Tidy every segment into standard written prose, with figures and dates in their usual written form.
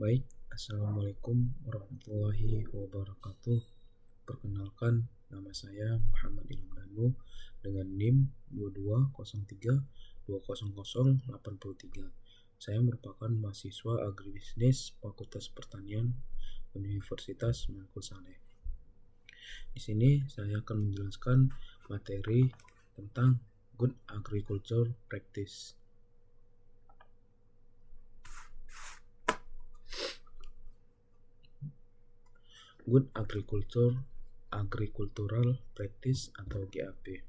Baik, Assalamualaikum warahmatullahi wabarakatuh. Perkenalkan, nama saya Muhammad Ilham Danu dengan NIM 2203200803. Saya merupakan mahasiswa agribisnis Fakultas Pertanian Universitas Mangkunegaran Saleh. Di sini saya akan menjelaskan materi tentang Good Agriculture Practice. Good Agricultural Practice atau GAP.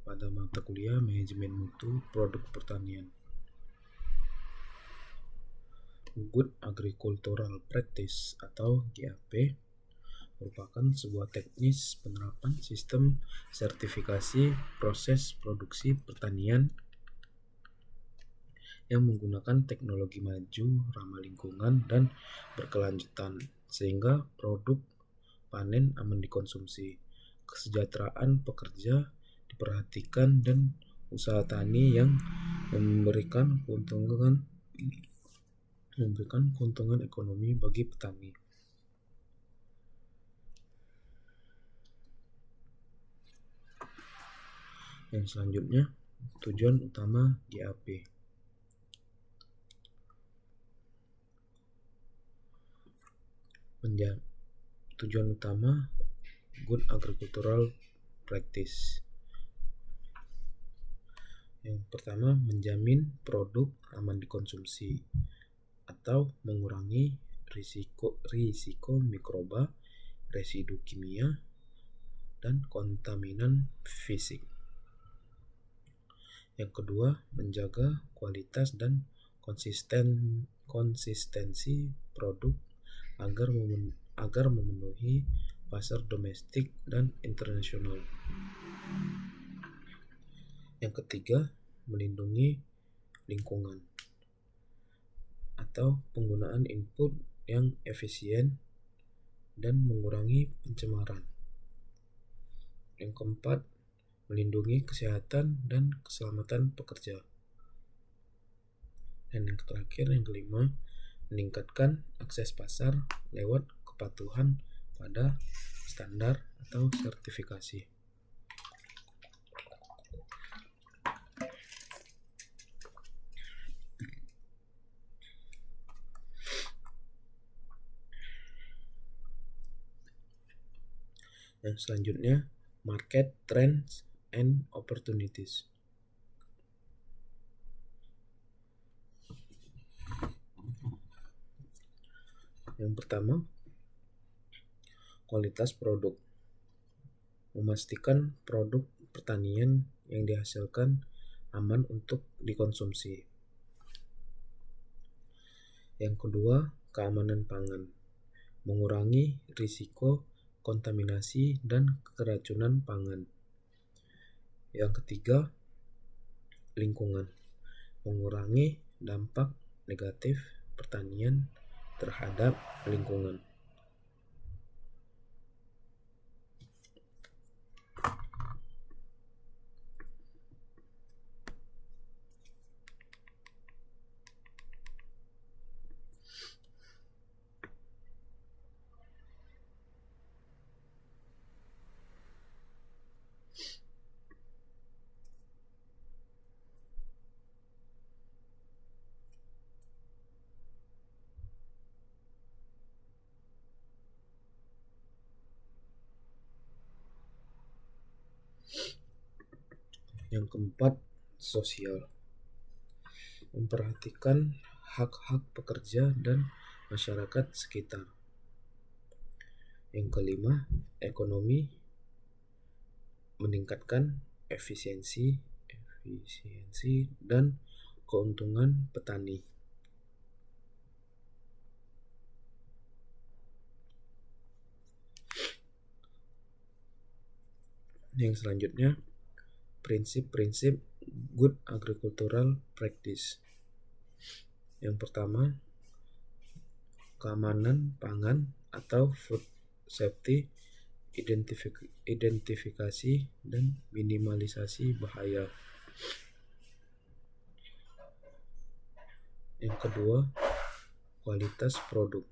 Pada mata kuliah Manajemen Mutu Produk Pertanian. Good Agricultural Practice atau GAP merupakan sebuah teknis penerapan sistem sertifikasi proses produksi pertanian yang menggunakan teknologi maju, ramah lingkungan, dan berkelanjutan sehingga produk panen aman dikonsumsi, kesejahteraan pekerja diperhatikan, dan usaha tani yang memberikan keuntungan ekonomi bagi petani. Yang selanjutnya, tujuan utama GAP. Tujuan utama Good Agricultural Practice. Yang pertama, menjamin produk aman dikonsumsi atau mengurangi risiko mikroba, residu kimia, dan kontaminan fisik. Yang kedua, menjaga kualitas dan konsistensi produk agar memenuhi pasar domestik dan internasional. Yang ketiga, melindungi lingkungan atau penggunaan input yang efisien dan mengurangi pencemaran. Yang keempat, melindungi kesehatan dan keselamatan pekerja. Dan yang terakhir, yang kelima, meningkatkan akses pasar lewat kepatuhan pada standar atau sertifikasi. Yang selanjutnya, market trends and opportunities. Yang pertama, kualitas produk. Memastikan produk pertanian yang dihasilkan aman untuk dikonsumsi. Yang kedua, keamanan pangan. Mengurangi risiko kontaminasi dan keracunan pangan. Yang ketiga, lingkungan. Mengurangi dampak negatif pertanian terhadap lingkungan. Yang keempat, sosial. Memperhatikan hak-hak pekerja dan masyarakat sekitar. Yang kelima, ekonomi. Meningkatkan efisiensi dan keuntungan petani. Yang selanjutnya, prinsip-prinsip Good Agricultural Practice. Yang pertama, keamanan pangan atau food safety, identifikasi dan minimalisasi bahaya. Yang kedua, kualitas produk,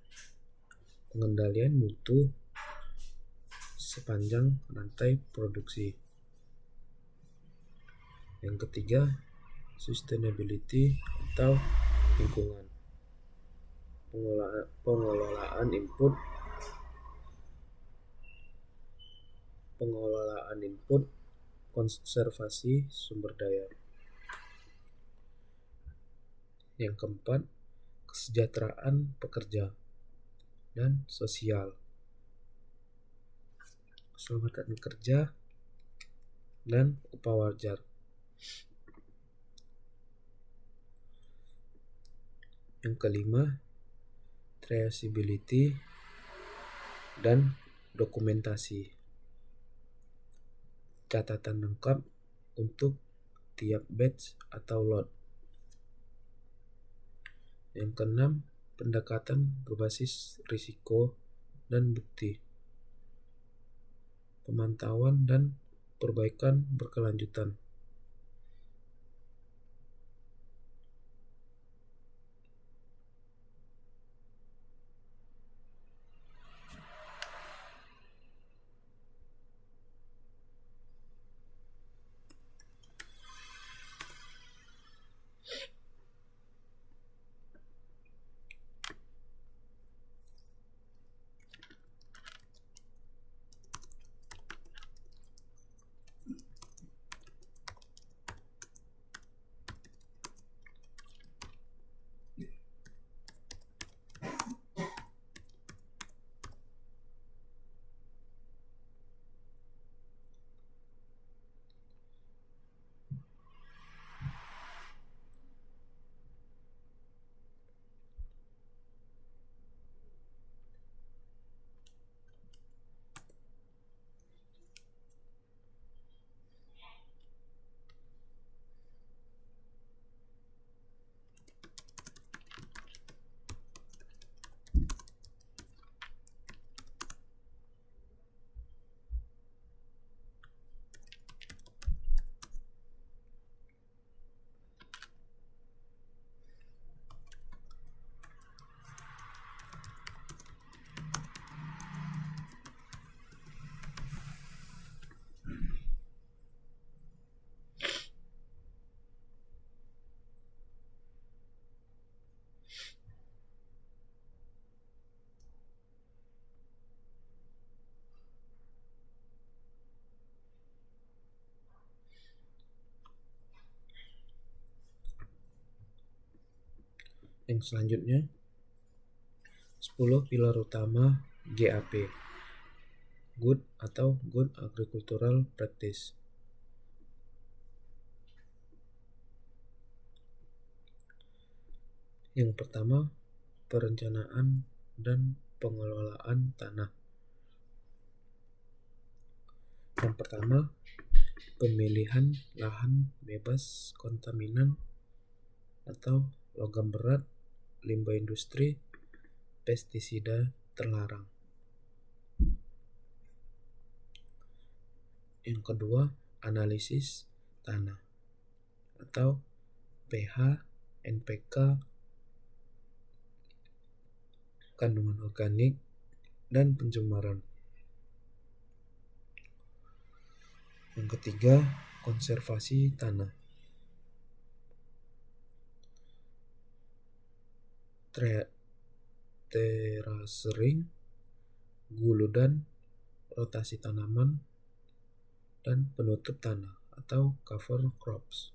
pengendalian mutu sepanjang rantai produksi. Yang ketiga, sustainability atau lingkungan, pengelolaan input, konservasi sumber daya. Yang keempat, kesejahteraan pekerja dan sosial, keselamatan kerja dan upah wajar. Yang kelima, traceability dan dokumentasi, catatan lengkap untuk tiap batch atau lot. Yang keenam, pendekatan berbasis risiko dan bukti, pemantauan dan perbaikan berkelanjutan. Yang selanjutnya, 10 pilar utama GAP, Good atau Good Agricultural Practice. Yang pertama, perencanaan dan pengelolaan tanah. Yang pertama, pemilihan lahan bebas kontaminan atau logam berat, limbah industri, pestisida terlarang. Yang kedua, analisis tanah atau pH, NPK, kandungan organik, dan pencemaran. Yang ketiga, konservasi tanah, terasering, guludan, rotasi tanaman, dan penutup tanah atau cover crops.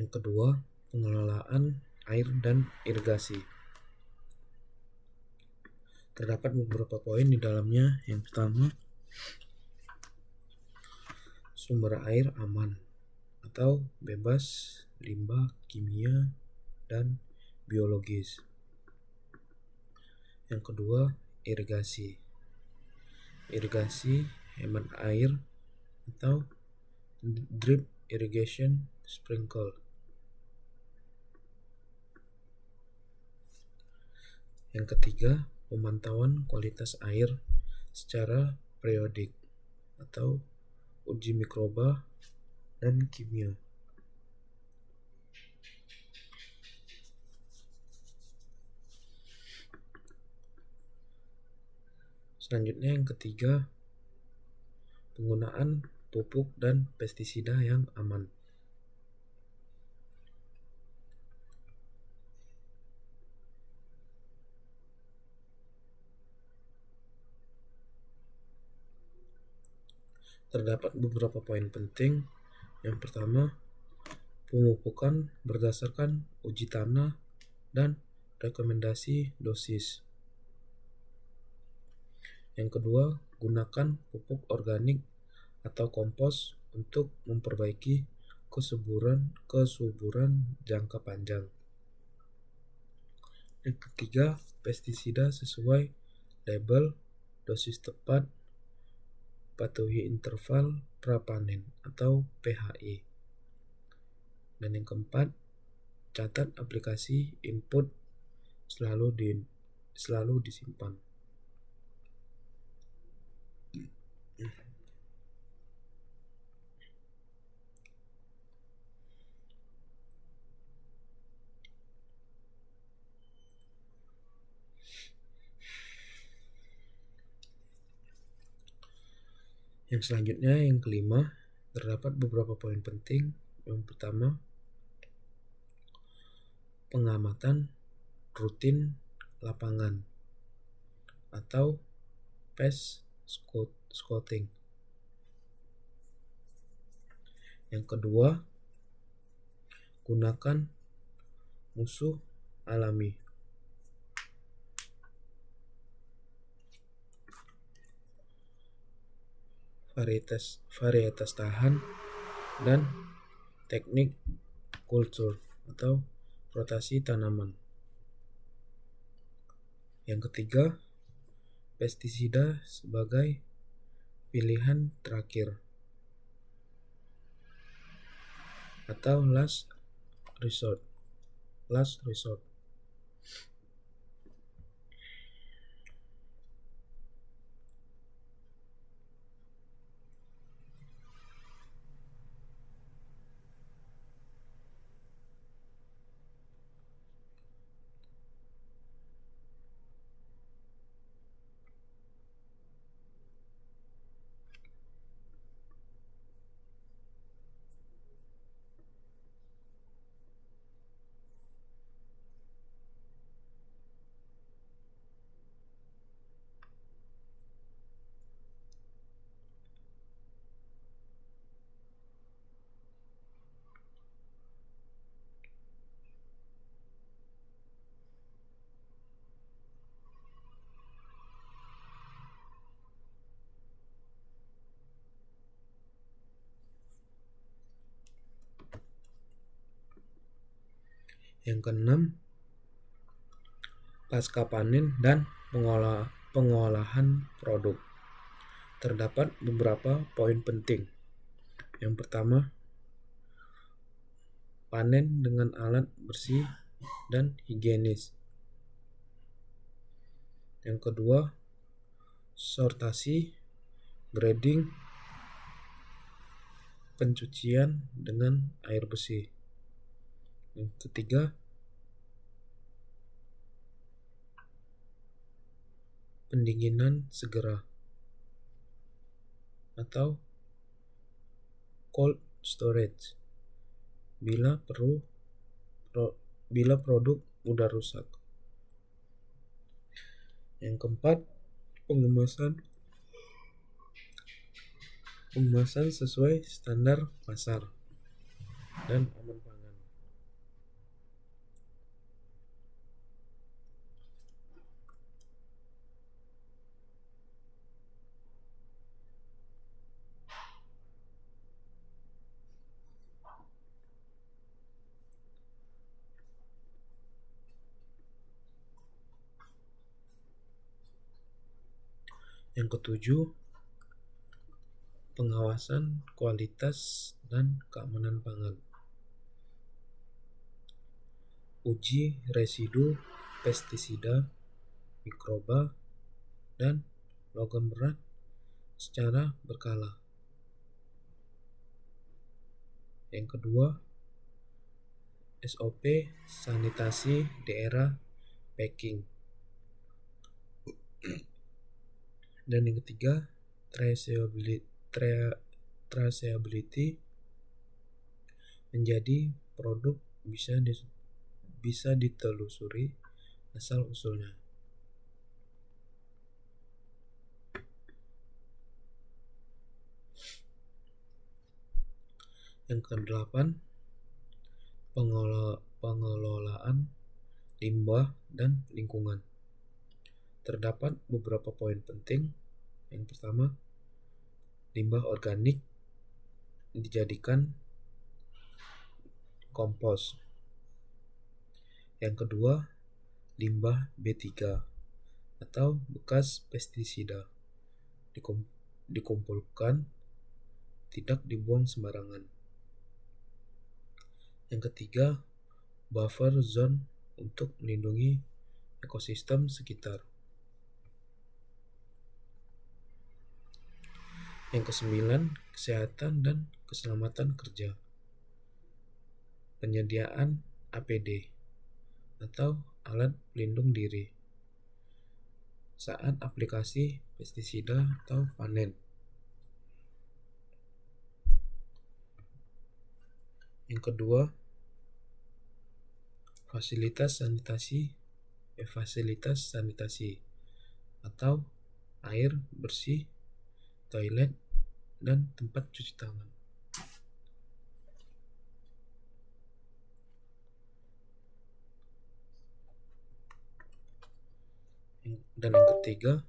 Yang kedua, pengelolaan air dan irigasi. Terdapat beberapa poin di dalamnya. Yang pertama, sumber air aman atau bebas limbah kimia dan biologis. Yang kedua, irigasi. Irigasi hemat air atau drip irrigation sprinkle. Yang ketiga, pemantauan kualitas air secara periodik atau uji mikroba dan kimia. Selanjutnya yang ketiga, penggunaan pupuk dan pestisida yang aman. Terdapat beberapa poin penting. Yang pertama, pemupukan berdasarkan uji tanah dan rekomendasi dosis. Yang kedua, gunakan pupuk organik atau kompos untuk memperbaiki kesuburan jangka panjang. Yang ketiga, pestisida sesuai label, dosis tepat, patuhi interval prapanen atau PHI. Dan yang keempat, catat aplikasi input selalu disimpan. Yang selanjutnya, yang kelima, terdapat beberapa poin penting. Yang pertama, pengamatan rutin lapangan atau pest scouting. Yang kedua, gunakan musuh alami. Varietas tahan dan teknik kultur atau rotasi tanaman. Yang ketiga, pestisida sebagai pilihan terakhir atau last resort. Yang keenam, pasca panen dan pengolahan produk. Terdapat beberapa poin penting. Yang pertama, panen dengan alat bersih dan higienis. Yang kedua, sortasi, grading, pencucian dengan air bersih. Yang ketiga, pendinginan segera atau cold storage bila produk mudah rusak. Yang keempat, pengemasan sesuai standar pasar dan aman pangan. Yang ketujuh, pengawasan kualitas dan keamanan pangan. Uji residu pestisida, mikroba, dan logam berat secara berkala. Yang kedua, SOP sanitasi daerah packing. Dan yang ketiga, traceability menjadi produk bisa ditelusuri asal usulnya. Yang kedelapan, pengelolaan limbah dan lingkungan. Terdapat beberapa poin penting. Yang pertama, limbah organik dijadikan kompos. Yang kedua, limbah B3 atau bekas pestisida dikumpulkan, tidak dibuang sembarangan. Yang ketiga, buffer zone untuk melindungi ekosistem sekitar. Yang kesembilan, kesehatan dan keselamatan kerja. Penyediaan APD atau alat pelindung diri saat aplikasi pestisida atau panen. Yang kedua, fasilitas sanitasi atau air bersih, toilet, dan tempat cuci tangan. Dan yang ketiga,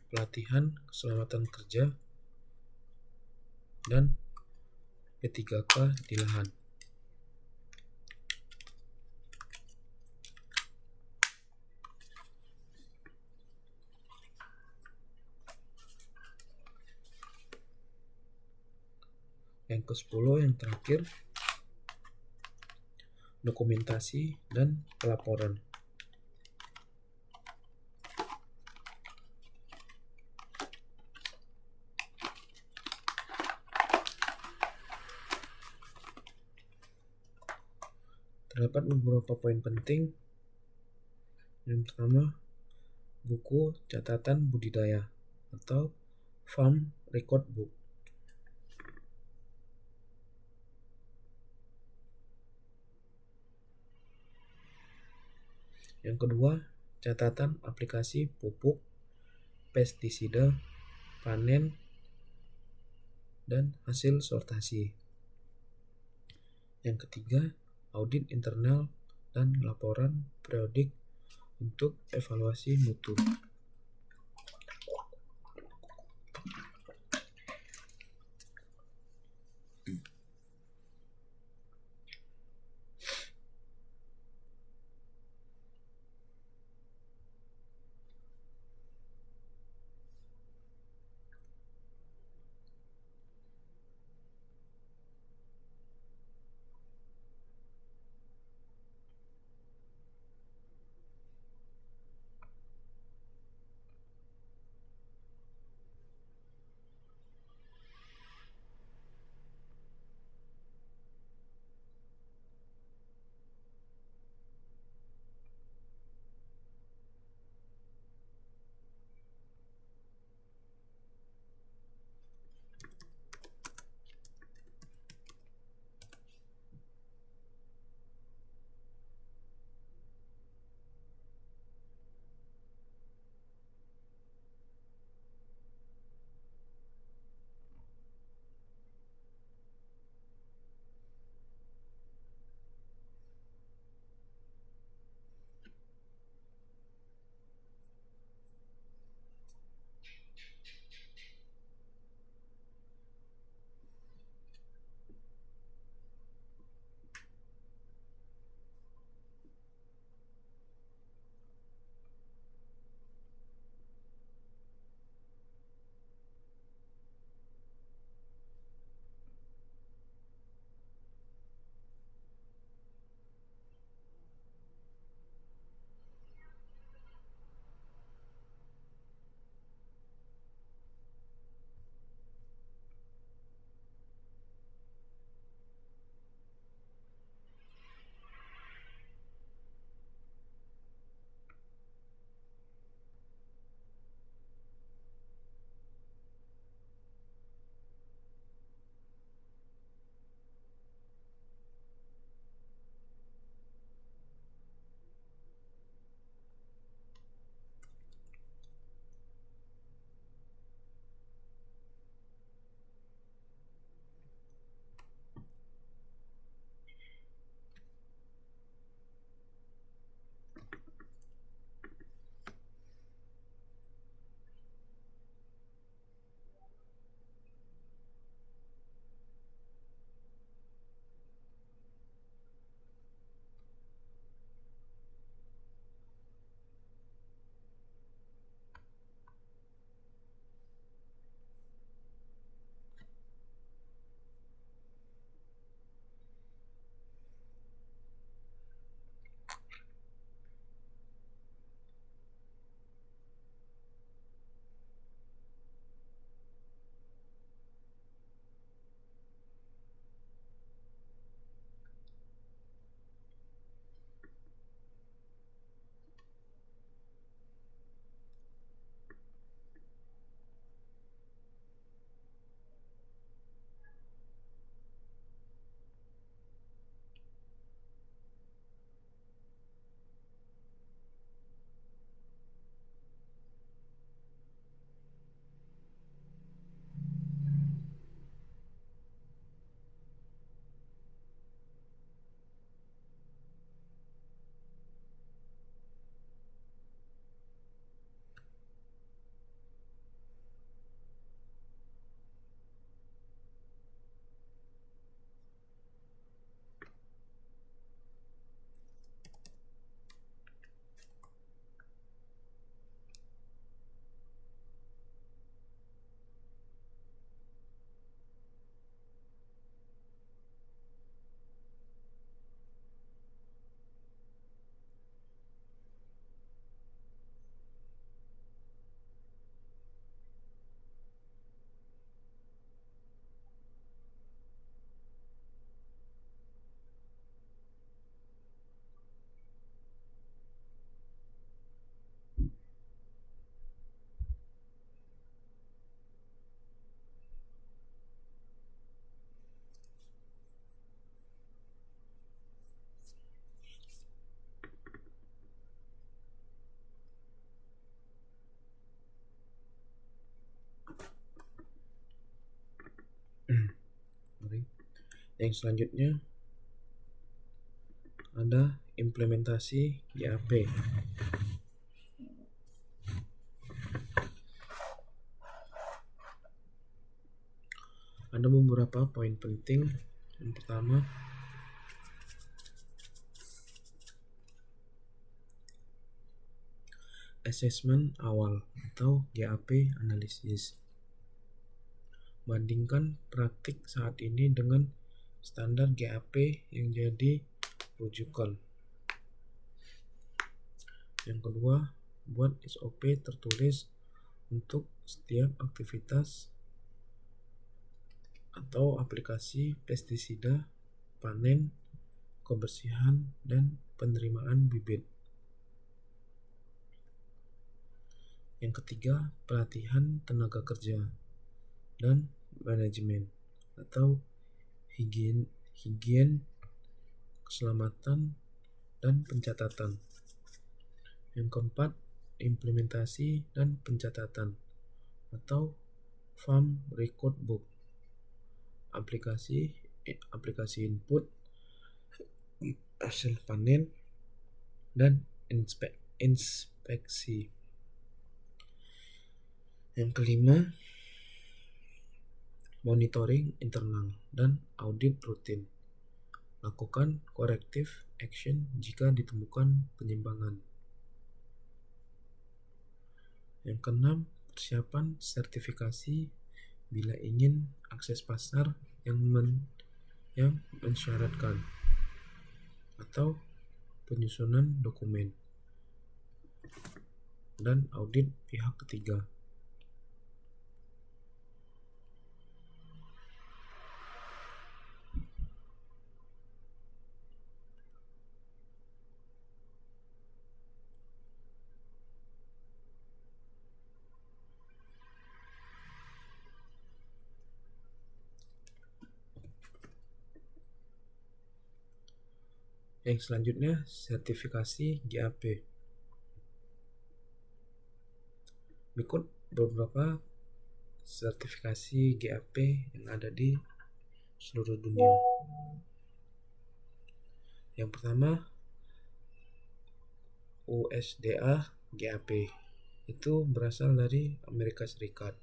pelatihan keselamatan kerja dan P3K di lahan. Yang ke-10 yang terakhir, dokumentasi dan pelaporan. Terdapat beberapa poin penting. Yang pertama, buku catatan budidaya atau farm record book. Yang kedua, catatan aplikasi pupuk, pestisida, panen, dan hasil sortasi. Yang ketiga, audit internal dan laporan periodik untuk evaluasi mutu. Yang selanjutnya ada implementasi GAP. Ada beberapa poin penting. Yang pertama, assessment awal atau GAP analisis. Bandingkan praktik saat ini dengan standar GAP yang jadi rujukan. Yang kedua, buat SOP tertulis untuk setiap aktivitas atau aplikasi pestisida, panen, kebersihan, dan penerimaan bibit. Yang ketiga, pelatihan tenaga kerja dan manajemen atau higien, keselamatan, dan pencatatan. Yang keempat, implementasi dan pencatatan atau farm record book, aplikasi input, hasil panen, dan inspeksi. Yang kelima, monitoring internal dan audit rutin. Lakukan corrective action jika ditemukan penyimpangan. Yang keenam, persiapan sertifikasi bila ingin akses pasar yang mensyaratkan, atau penyusunan dokumen dan audit pihak ketiga. Yang selanjutnya, sertifikasi GAP. Berikut beberapa sertifikasi GAP yang ada di seluruh dunia. Yang pertama, USDA GAP. Itu berasal dari Amerika Serikat.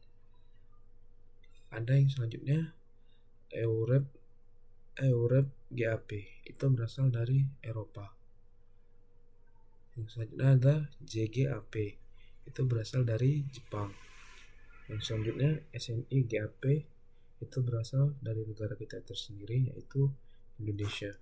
Ada yang selanjutnya, EUREP GAP. Itu berasal dari Eropa. Yang selanjutnya ada JGAP. Itu berasal dari Jepang. Yang selanjutnya SNI GAP. Itu berasal dari negara kita tersendiri, yaitu Indonesia.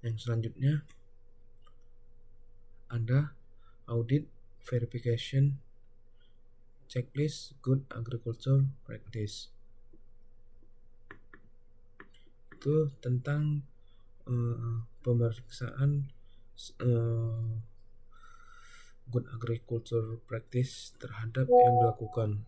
Yang selanjutnya ada audit verification checklist good agriculture practice. Itu tentang pemeriksaan good agriculture practice terhadap yang dilakukan.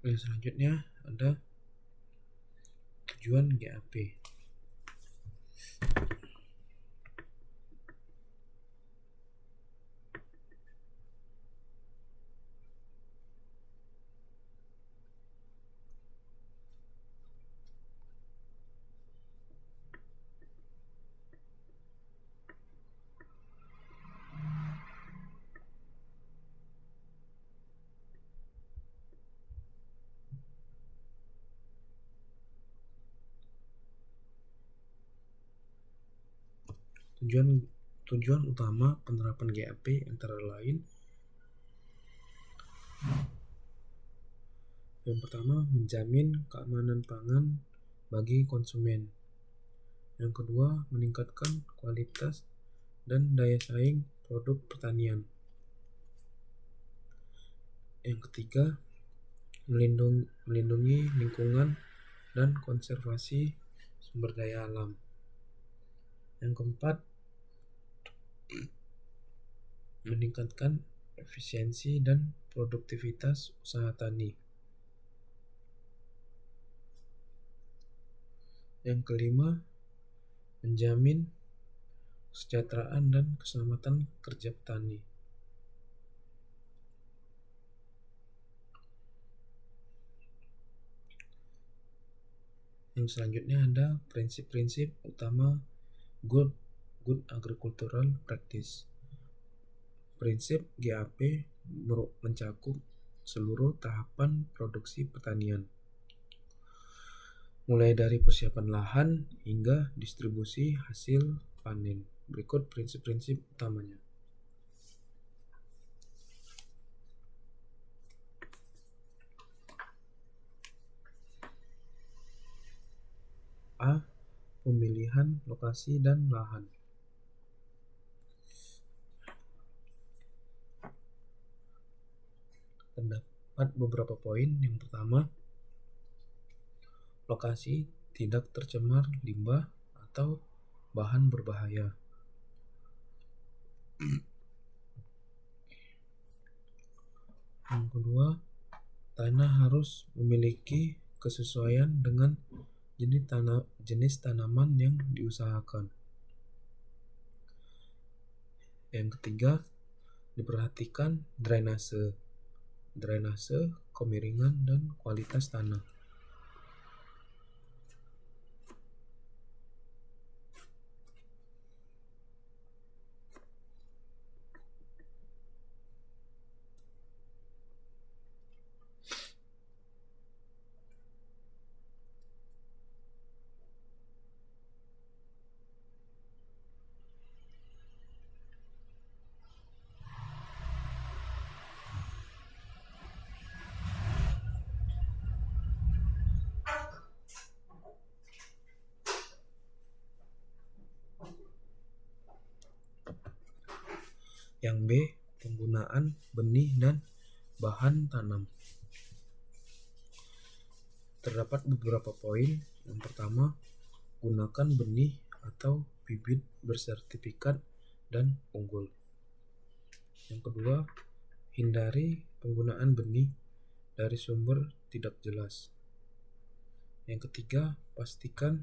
Yang selanjutnya ada tujuan GAP. Tujuan utama penerapan GAP antara lain: yang pertama, menjamin keamanan pangan bagi konsumen. Yang kedua, meningkatkan kualitas dan daya saing produk pertanian. Yang ketiga, melindungi lingkungan dan konservasi sumber daya alam. Yang keempat, meningkatkan efisiensi dan produktivitas usaha tani. Yang kelima, menjamin kesejahteraan dan keselamatan kerja petani. Yang selanjutnya ada prinsip-prinsip utama Good Agricultural Practice. Prinsip GAP mencakup seluruh tahapan produksi pertanian, mulai dari persiapan lahan hingga distribusi hasil panen. Berikut prinsip-prinsip utamanya. A. Pemilihan lokasi dan lahan. Terdapat beberapa poin. Yang pertama, lokasi tidak tercemar limbah atau bahan berbahaya. Yang kedua, tanah harus memiliki kesesuaian dengan jenis tanaman yang diusahakan. Yang ketiga, diperhatikan drainase, kemiringan, dan kualitas tanah. Yang B, penggunaan benih dan bahan tanam. Terdapat beberapa poin. Yang pertama, gunakan benih atau bibit bersertifikat dan unggul. Yang kedua, hindari penggunaan benih dari sumber tidak jelas. Yang ketiga, pastikan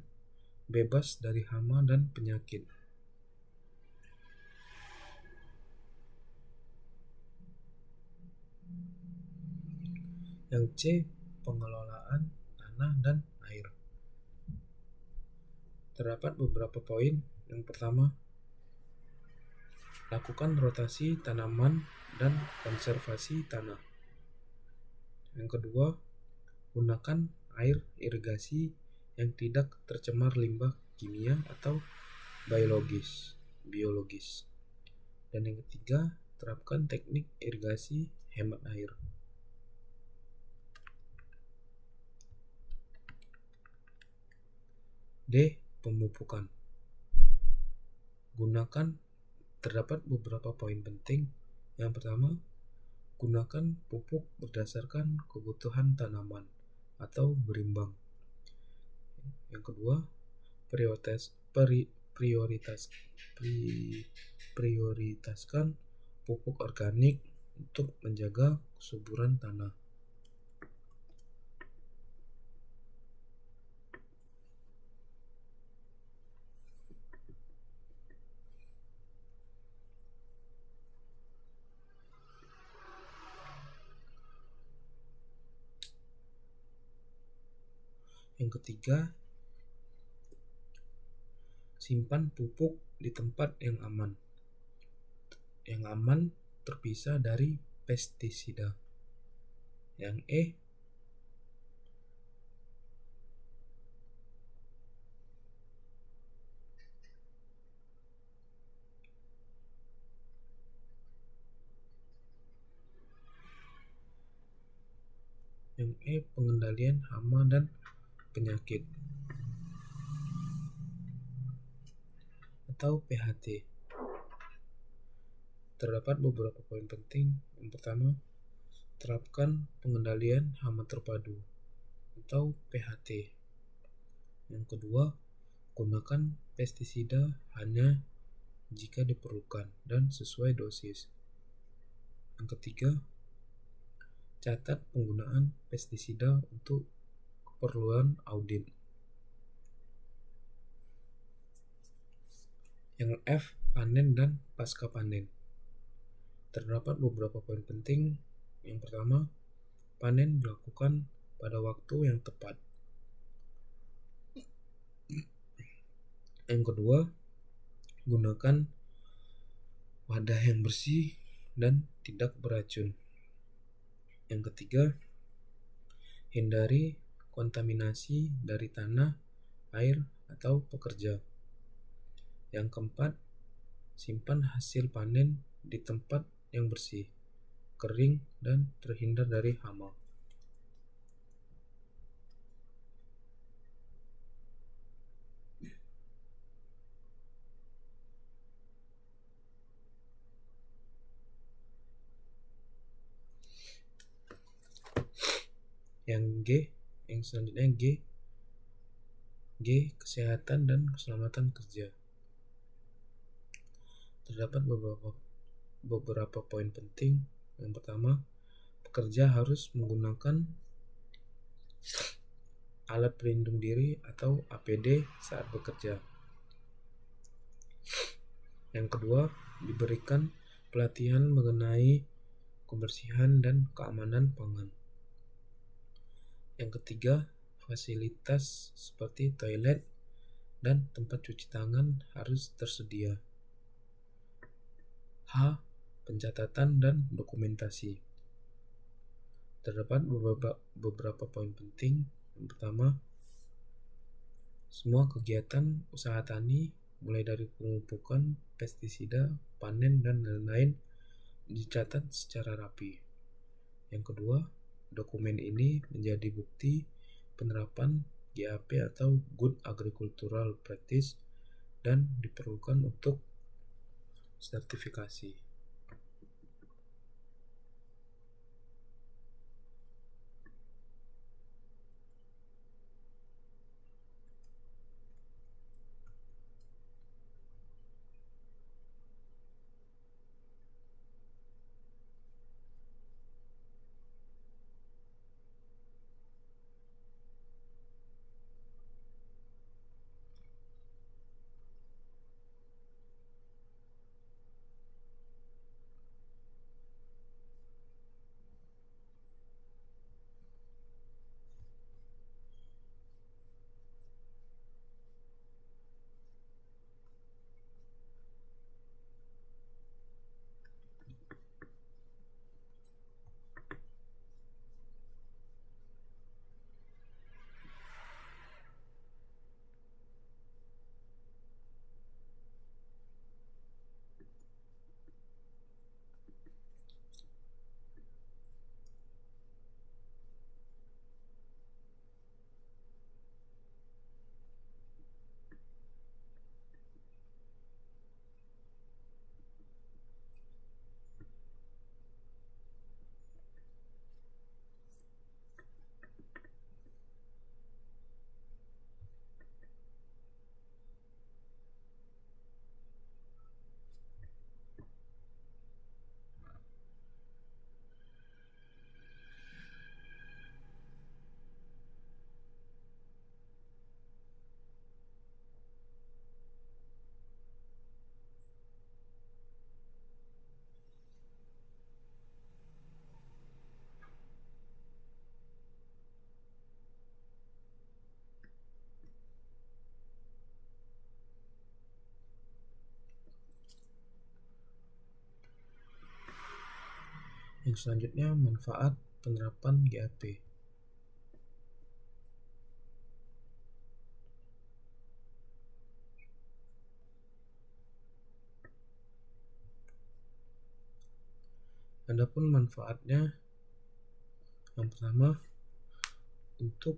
bebas dari hama dan penyakit. Yang C, pengelolaan tanah dan air. Terdapat beberapa poin. Yang pertama, lakukan rotasi tanaman dan konservasi tanah. Yang kedua, gunakan air irigasi yang tidak tercemar limbah kimia atau biologis. Dan yang ketiga, terapkan teknik irigasi hemat air. D. Pemupukan. Terdapat beberapa poin penting. Yang pertama, gunakan pupuk berdasarkan kebutuhan tanaman atau berimbang. Yang kedua, prioritaskan pupuk organik untuk menjaga kesuburan tanah. Yang ketiga, simpan pupuk di tempat yang aman. Yang aman terpisah dari pestisida. Yang pengendalian hama dan penyakit atau PHT. Terdapat beberapa poin penting. Yang pertama, terapkan pengendalian hama terpadu atau PHT. Yang kedua, gunakan pestisida hanya jika diperlukan dan sesuai dosis. Yang ketiga, catat penggunaan pestisida untuk keperluan audit. Yang panen dan pasca panen. Terdapat beberapa poin penting. Yang pertama, panen dilakukan pada waktu yang tepat. Yang kedua, gunakan wadah yang bersih dan tidak beracun. Yang ketiga, hindari kontaminasi dari tanah, air, atau pekerja. Yang keempat, simpan hasil panen di tempat yang bersih, kering, dan terhindar dari hama. Yang selanjutnya G, kesehatan dan keselamatan kerja. Terdapat beberapa poin penting. Yang pertama, pekerja harus menggunakan alat pelindung diri atau APD saat bekerja. Yang kedua, diberikan pelatihan mengenai kebersihan dan keamanan pangan. Yang ketiga, fasilitas seperti toilet dan tempat cuci tangan harus tersedia. Pencatatan dan dokumentasi. Terdapat beberapa poin penting. Yang pertama, semua kegiatan usaha tani mulai dari pemupukan, pestisida, panen, dan lain-lain dicatat secara rapi. Yang kedua, dokumen ini menjadi bukti penerapan GAP atau Good Agricultural Practice dan diperlukan untuk sertifikasi. Yang selanjutnya manfaat penerapan GAP. Adapun manfaatnya, yang pertama untuk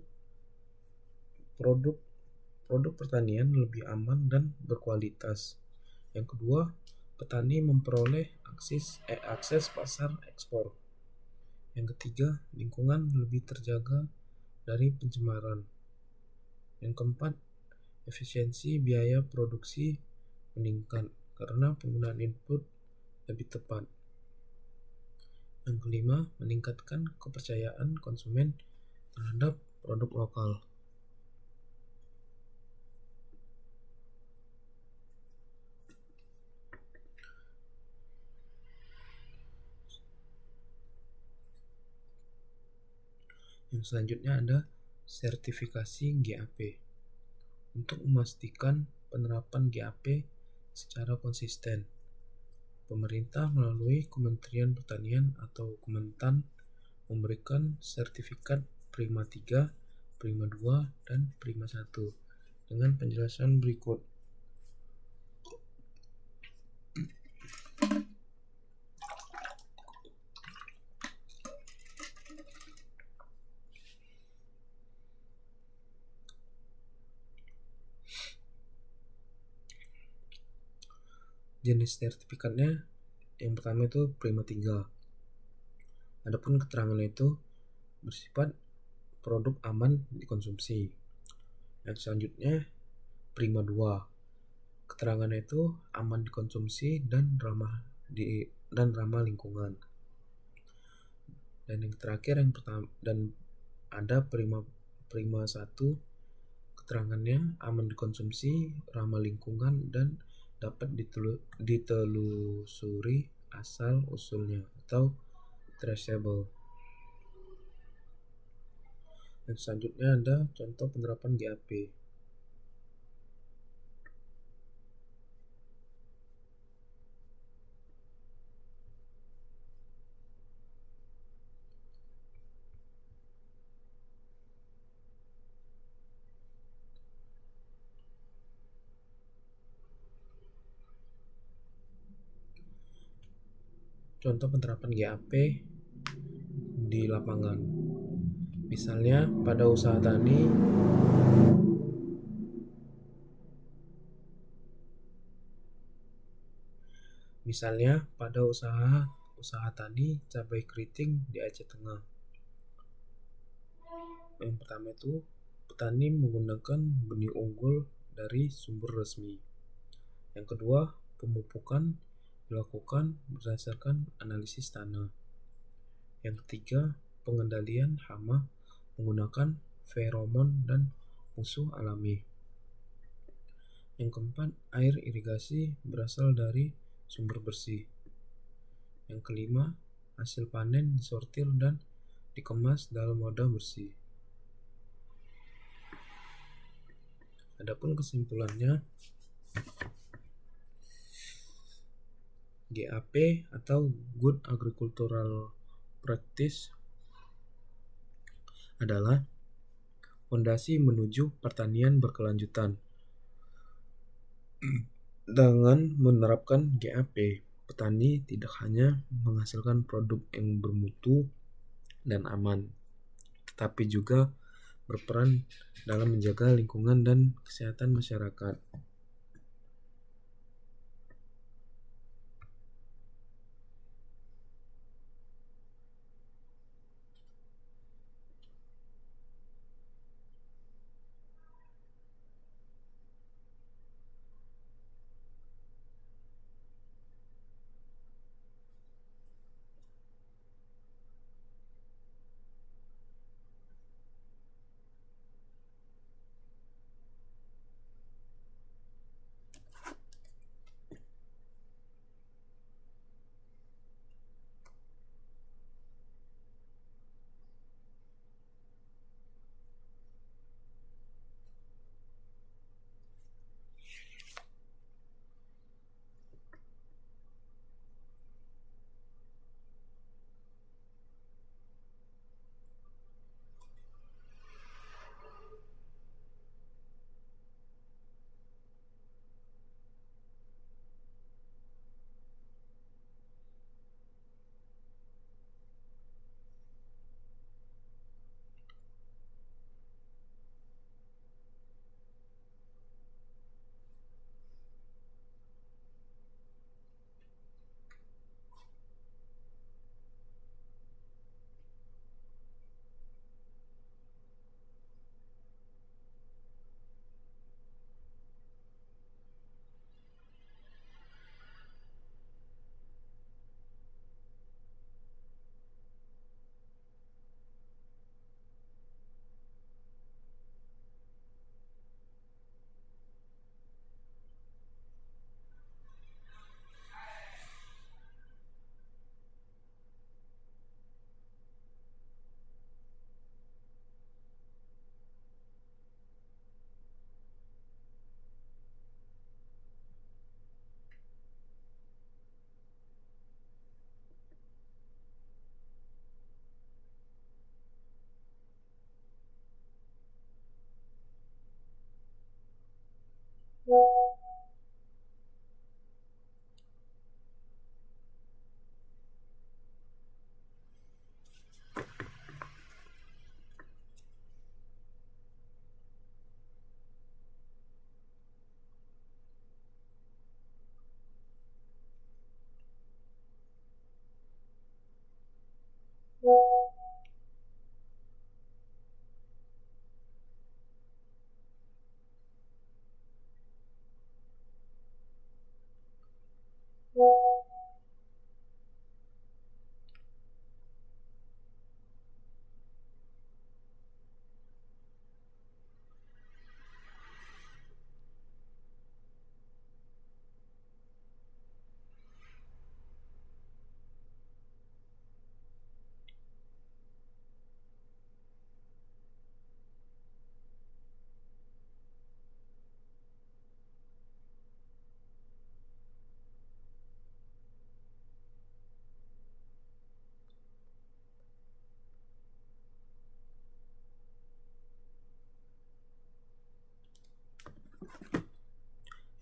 produk pertanian lebih aman dan berkualitas. Yang kedua, petani memperoleh akses pasar ekspor. Yang ketiga, lingkungan lebih terjaga dari pencemaran. Yang keempat, efisiensi biaya produksi meningkat karena penggunaan input lebih tepat. Yang kelima, meningkatkan kepercayaan konsumen terhadap produk lokal. Yang selanjutnya ada sertifikasi GAP. Untuk memastikan penerapan GAP secara konsisten, pemerintah melalui Kementerian Pertanian atau Kementan memberikan sertifikat Prima 3, Prima 2, dan Prima 1 dengan penjelasan berikut. Jenis sertifikatnya, yang pertama itu Prima 3. Adapun keterangannya itu bersifat produk aman dikonsumsi. Yang selanjutnya Prima 2. Keterangannya itu aman dikonsumsi dan ramah lingkungan. Dan yang terakhir, yang pertama, dan ada Prima 1. Keterangannya aman dikonsumsi, ramah lingkungan, dan dapat ditelusuri asal usulnya atau traceable. Yang selanjutnya ada contoh penerapan GAP. Contoh penerapan GAP di lapangan. Misalnya pada usaha tani usaha tani cabai keriting di Aceh Tengah. Yang pertama itu petani menggunakan benih unggul dari sumber resmi. Yang kedua, pemupukan dilakukan berdasarkan analisis tanah. Yang ketiga, pengendalian hama menggunakan feromon dan musuh alami. Yang keempat, air irigasi berasal dari sumber bersih. Yang kelima, hasil panen disortir dan dikemas dalam wadah bersih. Adapun kesimpulannya, GAP atau Good Agricultural Practice adalah fondasi menuju pertanian berkelanjutan. Dengan menerapkan GAP, petani tidak hanya menghasilkan produk yang bermutu dan aman, tetapi juga berperan dalam menjaga lingkungan dan kesehatan masyarakat.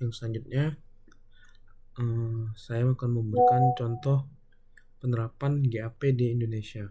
Yang selanjutnya saya akan memberikan contoh penerapan GAP di Indonesia.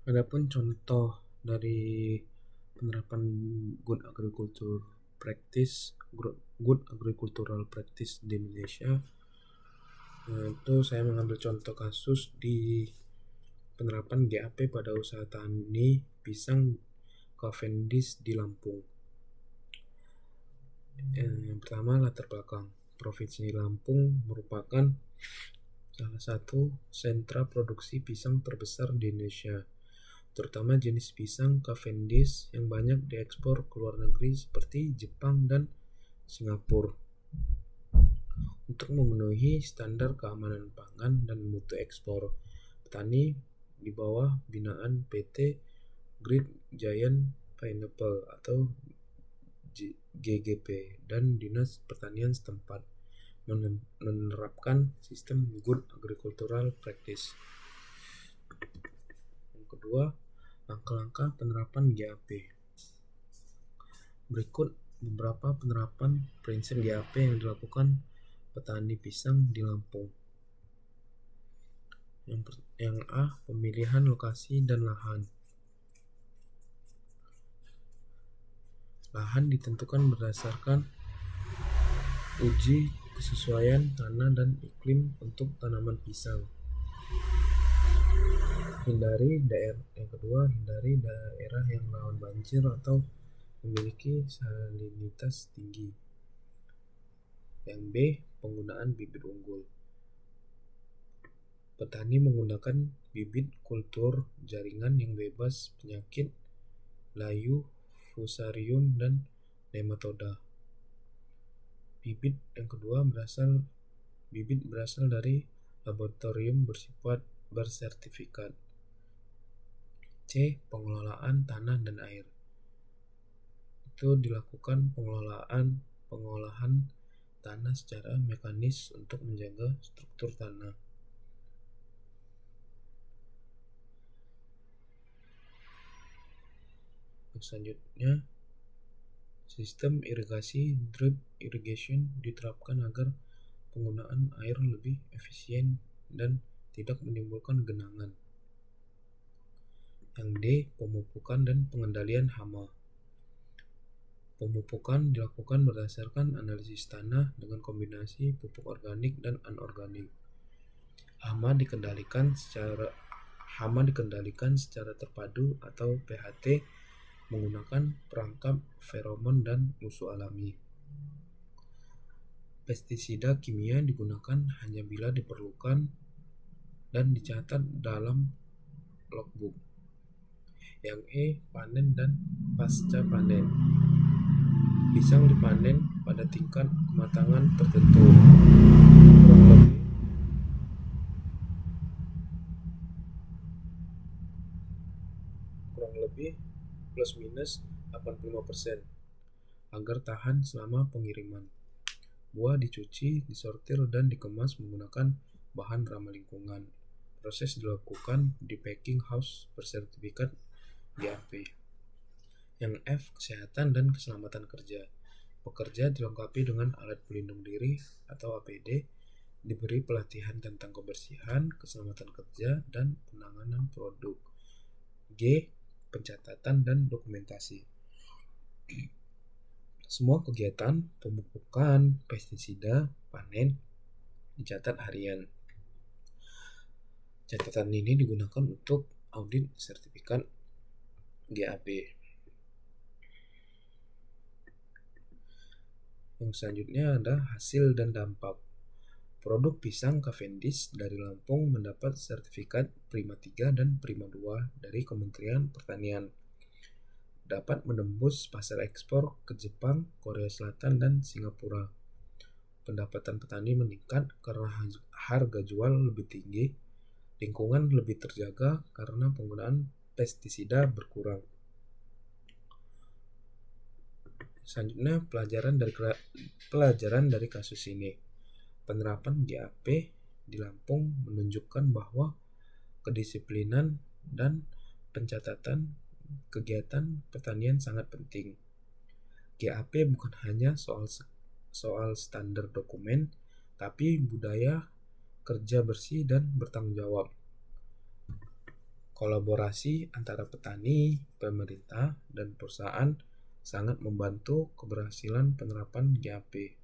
Adapun contoh dari penerapan good agricultural practice di Indonesia, itu saya mengambil contoh kasus di penerapan GAP pada usaha tani pisang Cavendish di Lampung. Yang pertama, latar belakang. Provinsi Lampung merupakan salah satu sentra produksi pisang terbesar di Indonesia, terutama jenis pisang Cavendish yang banyak diekspor ke luar negeri seperti Jepang dan Singapura. Untuk memenuhi standar keamanan pangan dan mutu ekspor, petani di bawah binaan PT Great Giant Pineapple atau GGP dan Dinas Pertanian setempat menerapkan sistem good agricultural practice. Yang kedua, langkah-langkah penerapan GAP. Berikut beberapa penerapan prinsip GAP yang dilakukan petani pisang di Lampung. Yang A, pemilihan lokasi dan lahan. Lahan ditentukan berdasarkan uji kesesuaian tanah dan iklim untuk tanaman pisang. Yang kedua, hindari daerah yang rawan banjir atau memiliki salinitas tinggi. Yang B, penggunaan bibit unggul. Petani menggunakan bibit kultur jaringan yang bebas penyakit, layu, fusarium, dan nematoda. Bibit berasal dari laboratorium bersifat bersertifikat. C, pengelolaan tanah dan air. Itu dilakukan pengolahan tanah secara mekanis untuk menjaga struktur tanah. Selanjutnya, sistem irigasi drip irrigation diterapkan agar penggunaan air lebih efisien dan tidak menimbulkan genangan. Yang D, pemupukan dan pengendalian hama. Pemupukan dilakukan berdasarkan analisis tanah dengan kombinasi pupuk organik dan anorganik. Hama dikendalikan secara terpadu atau PHT menggunakan perangkap feromon dan musuh alami. Pestisida kimia digunakan hanya bila diperlukan dan dicatat dalam logbook. Yang E, panen dan pasca panen. Pisang dipanen pada tingkat kematangan tertentu, kurang lebih plus minus 85% agar tahan selama pengiriman. Buah dicuci, disortir, dan dikemas menggunakan bahan ramah lingkungan. Proses dilakukan di packing house bersertifikat GAP. Yang F, kesehatan dan keselamatan kerja. Pekerja dilengkapi dengan alat pelindung diri atau APD, diberi pelatihan tentang kebersihan, keselamatan kerja, dan penanganan produk. G, pencatatan dan dokumentasi. Semua kegiatan pemupukan, pestisida, panen dicatat harian. Catatan ini digunakan untuk audit sertifikat GAP. Yang selanjutnya ada hasil dan dampak. Produk pisang Cavendish dari Lampung mendapat sertifikat Prima 3 dan Prima 2 dari Kementerian Pertanian. Dapat menembus pasar ekspor ke Jepang, Korea Selatan, dan Singapura. Pendapatan petani meningkat karena harga jual lebih tinggi, lingkungan lebih terjaga karena penggunaan pestisida berkurang. Selanjutnya pelajaran dari kasus ini. Penerapan GAP di Lampung menunjukkan bahwa kedisiplinan dan pencatatan kegiatan pertanian sangat penting. GAP bukan hanya soal standar dokumen, tapi budaya kerja bersih dan bertanggung jawab. Kolaborasi antara petani, pemerintah, dan perusahaan sangat membantu keberhasilan penerapan GAP.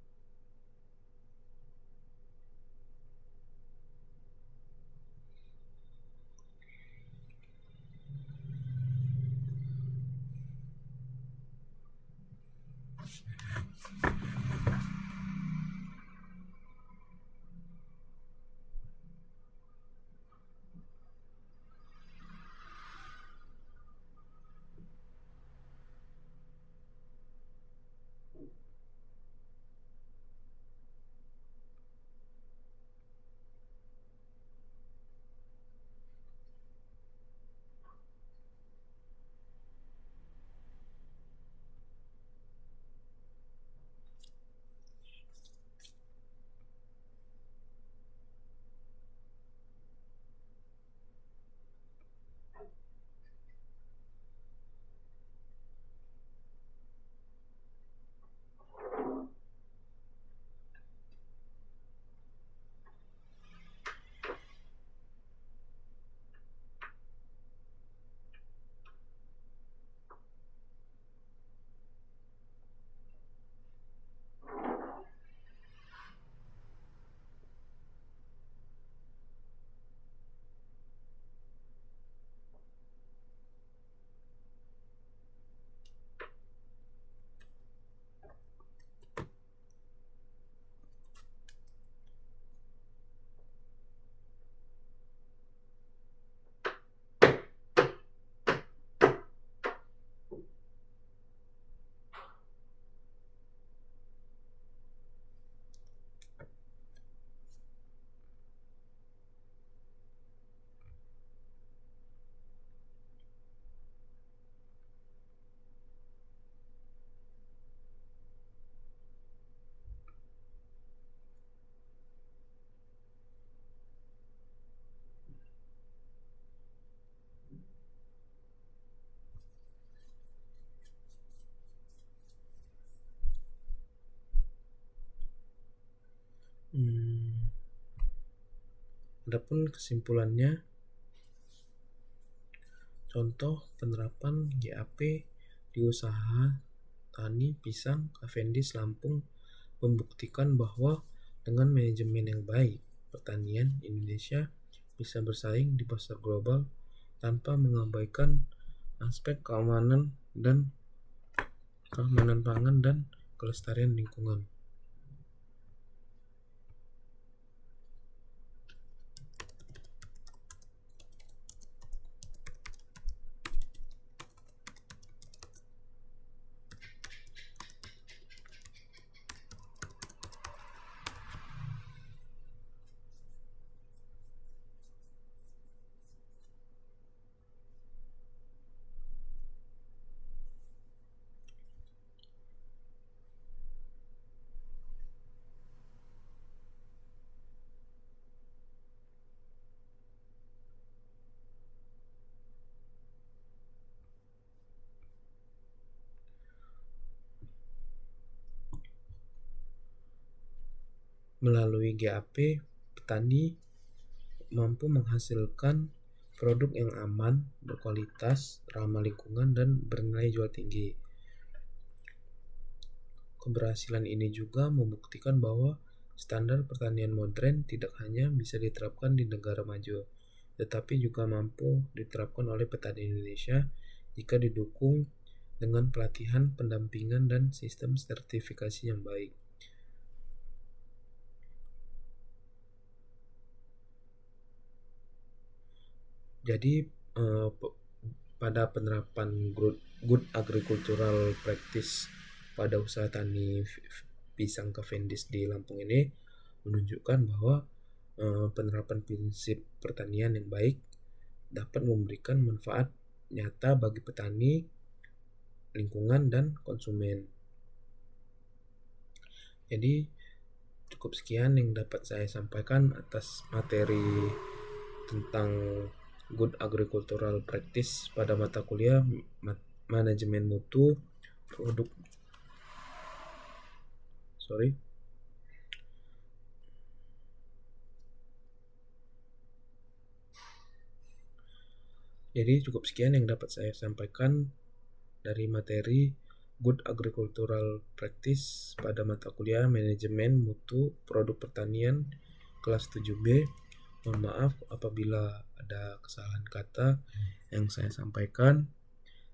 Adapun kesimpulannya, contoh penerapan GAP di usaha tani pisang Cavendish Lampung membuktikan bahwa dengan manajemen yang baik, pertanian Indonesia bisa bersaing di pasar global tanpa mengabaikan aspek keamanan dan keamanan pangan dan kelestarian lingkungan. Melalui GAP, petani mampu menghasilkan produk yang aman, berkualitas, ramah lingkungan, dan bernilai jual tinggi. Keberhasilan ini juga membuktikan bahwa standar pertanian modern tidak hanya bisa diterapkan di negara maju, tetapi juga mampu diterapkan oleh petani Indonesia jika didukung dengan pelatihan, pendampingan, dan sistem sertifikasi yang baik. Jadi pada penerapan good agricultural practice pada usaha tani pisang Cavendish di Lampung ini menunjukkan bahwa penerapan prinsip pertanian yang baik dapat memberikan manfaat nyata bagi petani, lingkungan, dan konsumen. Jadi cukup sekian yang dapat saya sampaikan atas materi tentang good agricultural practice pada mata kuliah manajemen mutu produk Jadi cukup sekian yang dapat saya sampaikan dari materi good agricultural practice pada mata kuliah manajemen mutu produk pertanian kelas 7B. Mohon maaf apabila ada kesalahan kata yang saya sampaikan.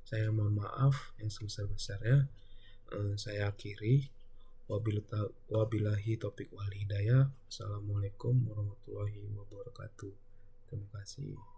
Saya mohon maaf yang sebesar-besarnya. Saya akhiri. Wabillahi taufiq wal hidayah. Assalamualaikum warahmatullahi wabarakatuh. Terima kasih.